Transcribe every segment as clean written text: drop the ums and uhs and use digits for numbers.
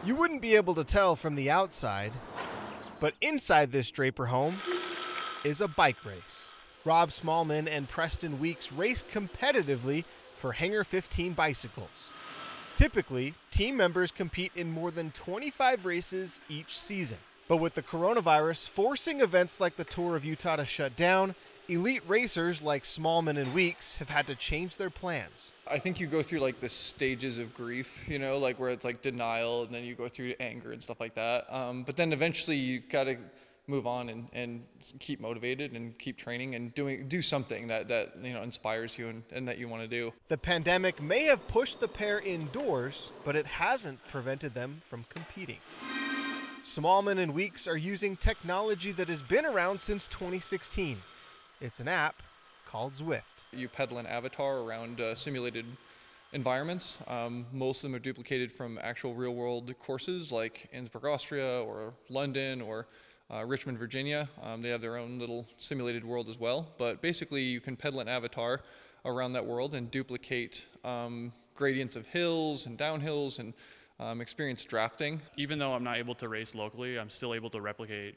You wouldn't be able to tell from the outside, but inside this Draper home is a bike race. Rob Smallman and Preston Weeks race competitively for Hangar 15 bicycles. Typically, team members compete in more than 25 races each season. But with the coronavirus forcing events like the Tour of Utah to shut down, elite racers like Smallman and Weeks have had to change their plans. I think you go through like the stages of grief, like where it's like denial, and then you go through anger and stuff like that. But then eventually you got to move on and keep motivated and keep training and do something that inspires you and that you want to do. The pandemic may have pushed the pair indoors, but it hasn't prevented them from competing. Smallman and Weeks are using technology that has been around since 2016. It's an app called Zwift. You pedal an avatar around simulated environments. Most of them are duplicated from actual real-world courses like Innsbruck, Austria, or London, or Richmond, Virginia. They have their own little simulated world as well. But basically, you can pedal an avatar around that world and duplicate gradients of hills and downhills and experience drafting. Even though I'm not able to race locally, I'm still able to replicate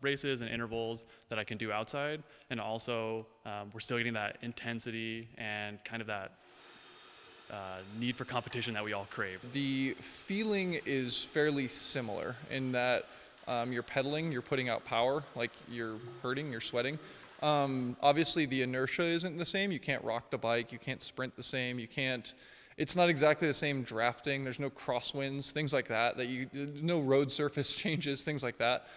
races and intervals that I can do outside. And also, we're still getting that intensity and kind of that need for competition that we all crave. The feeling is fairly similar in that you're pedaling, you're putting out power, like you're hurting, you're sweating. Obviously, the inertia isn't the same. You can't rock the bike, you can't sprint the same, it's not exactly the same drafting. There's no crosswinds, things like that. No road surface changes, things like that,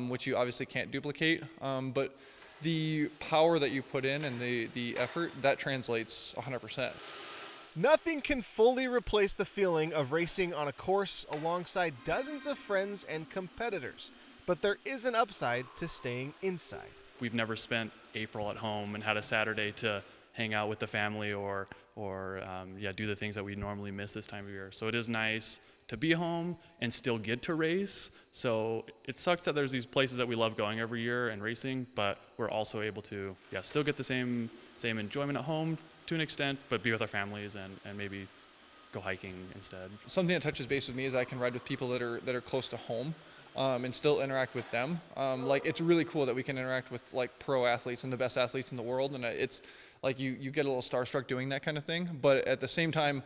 which you obviously can't duplicate. But the power that you put in and the effort, that translates 100%. Nothing can fully replace the feeling of racing on a course alongside dozens of friends and competitors, but there is an upside to staying inside. We've never spent April at home and had a Saturday to hang out with the family or do the things that we normally miss this time of year. So it is nice to be home and still get to race. So it sucks that there's these places that we love going every year and racing, but we're also able to still get the same enjoyment at home to an extent, but be with our families and maybe go hiking instead. Something that touches base with me is I can ride with people that are close to home. And still interact with them. It's really cool that we can interact with like pro athletes and the best athletes in the world, and it's like you get a little starstruck doing that kind of thing. But at the same time,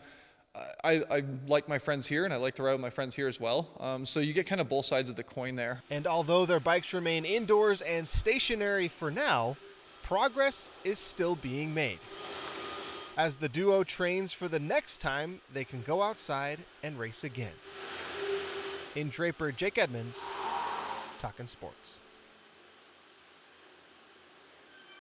I like my friends here, and I like to ride with my friends here as well. So you get kind of both sides of the coin there. And although their bikes remain indoors and stationary for now, progress is still being made. As the duo trains for the next time they can go outside and race again. In Draper, Jake Edmonds, Talkin' Sports.